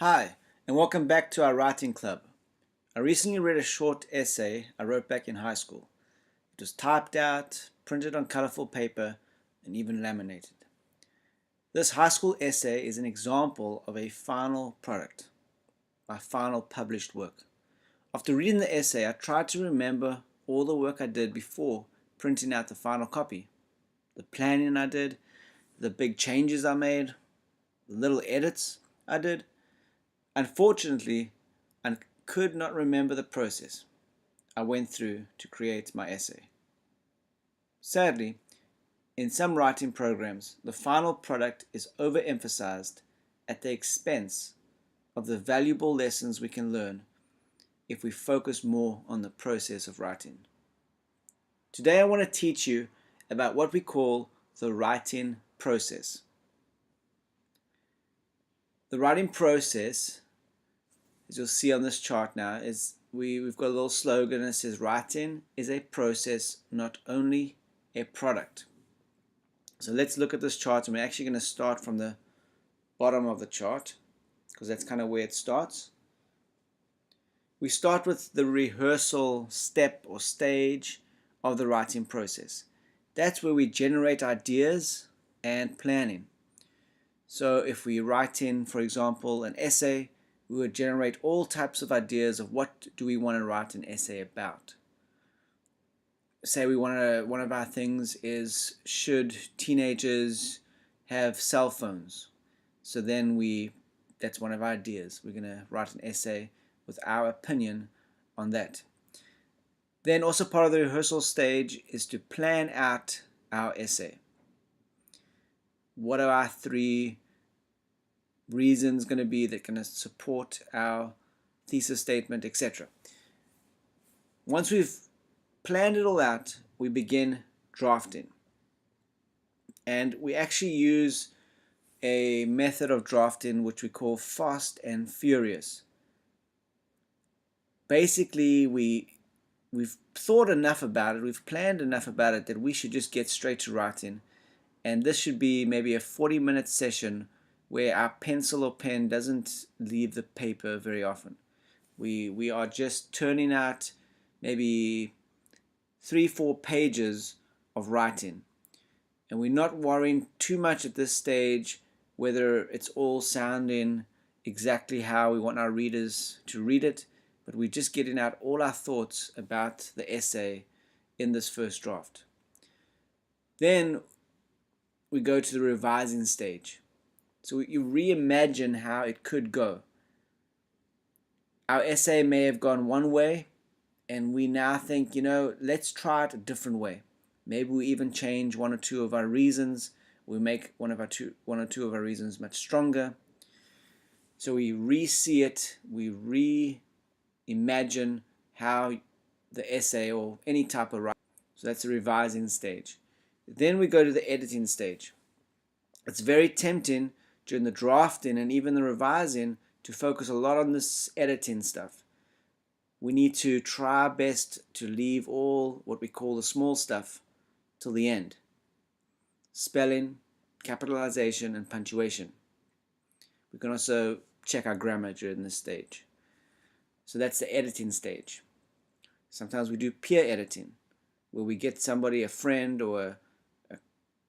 Hi, and welcome back to our writing club. I recently read a short essay I wrote back in high school. It was typed out, printed on colorful paper, and even laminated. This high school essay is an example of a final product, my final published work. After reading the essay, I tried to remember all the work I did before printing out the final copy. The planning I did, the big changes I made, the little edits I did. Unfortunately, I could not remember the process I went through to create my essay. Sadly, in some writing programs, the final product is overemphasized at the expense of the valuable lessons we can learn if we focus more on the process of writing. Today I want to teach you about what we call the writing process. The writing process, as you'll see on this chart now, is we've got a little slogan that says writing is a process, not only a product. So let's look at this chart, and we're actually going to start from the bottom of the chart because that's kind of where it starts. We start with the rehearsal step or stage of the writing process. That's where we generate ideas and planning. So if we write in, for example, an essay, we would generate all types of ideas of what do we want to write an essay about. Say one of our things is, should teenagers have cell phones? So then that's one of our ideas. We're going to write an essay with our opinion on that. Then also part of the rehearsal stage is to plan out our essay. What are our 3 reasons going to be that going to support our thesis statement, etc. Once we've planned it all out, we begin drafting. And we actually use a method of drafting which we call fast and furious. Basically, we've thought enough about it, we've planned enough about it that we should just get straight to writing. And this should be maybe a 40-minute session where our pencil or pen doesn't leave the paper very often. We are just turning out maybe 3-4 pages of writing, and we're not worrying too much at this stage whether it's all sounding exactly how we want our readers to read it, but we're just getting out all our thoughts about the essay in this first draft. Then we go to the revising stage. So you reimagine how it could go. Our essay may have gone one way, and we now think, let's try it a different way. Maybe we even change 1 or 2 of our reasons. We make one or two of our reasons much stronger. So we re-see it, we reimagine how the essay or any type of writing. So that's the revising stage. Then we go to the editing stage. It's very tempting during the drafting and even the revising to focus a lot on this editing stuff. We need to try our best to leave all what we call the small stuff till the end. Spelling, capitalization, and punctuation. We can also check our grammar during this stage. So that's the editing stage. Sometimes we do peer editing, where we get somebody, a friend or a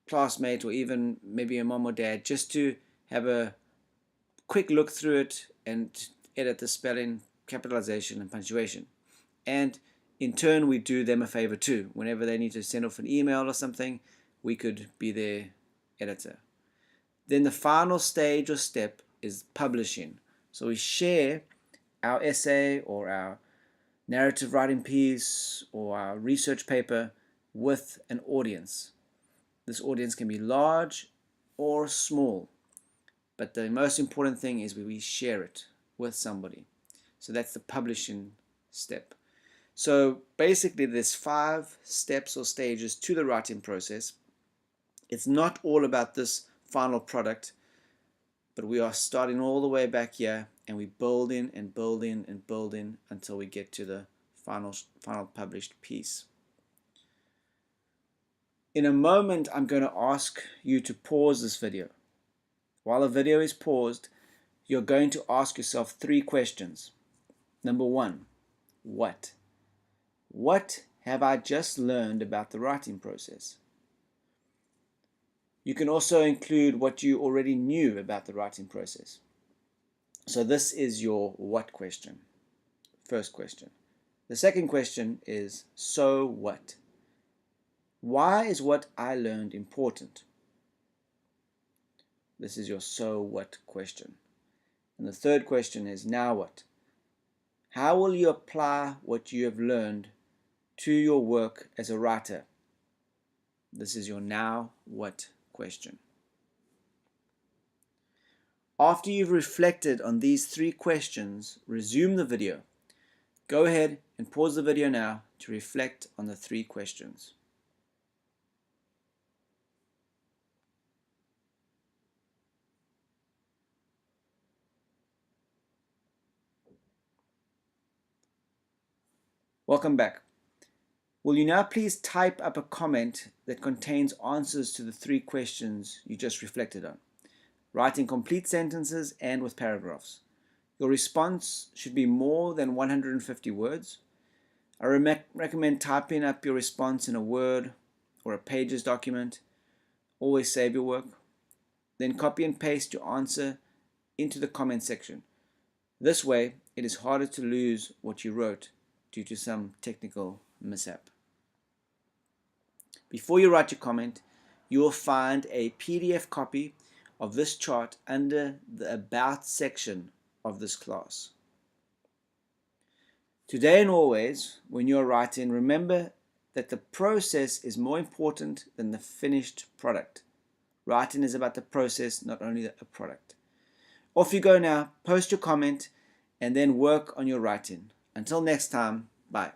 classmate, or even maybe a mom or dad, just to have a quick look through it and edit the spelling, capitalization, and punctuation. And in turn, we do them a favor too. Whenever they need to send off an email or something, we could be their editor. Then the final stage or step is publishing. So we share our essay or our narrative writing piece or our research paper with an audience. This audience can be large or small, but the most important thing is we share it with somebody. So that's the publishing step. So basically there's 5 steps or stages to the writing process. It's not all about this final product, but we are starting all the way back here, and we building and building and building until we get to the final published piece. In a moment, I'm going to ask you to pause this video. While the video is paused, you're going to ask yourself 3 questions. Number 1, what? What have I just learned about the writing process? You can also include what you already knew about the writing process. So this is your what question. First question. The second question is, so what? Why is what I learned important? This is your so what question. And the third question is, now what? How will you apply what you have learned to your work as a writer? This is your now what question. After you've reflected on these 3 questions, resume the video. Go ahead and pause the video now to reflect on the 3 questions. Welcome back. Will you now please type up a comment that contains answers to the 3 questions you just reflected on? Write in complete sentences and with paragraphs. Your response should be more than 150 words. I recommend typing up your response in a Word or a Pages document. Always save your work. Then copy and paste your answer into the comment section. This way, it is harder to lose what you wrote due to some technical mishap. Before you write your comment, you will find a PDF copy of this chart under the About section of this class. Today and always, when you are writing, remember that the process is more important than the finished product. Writing is about the process, not only a product. Off you go now, post your comment, and then work on your writing. Until next time, bye.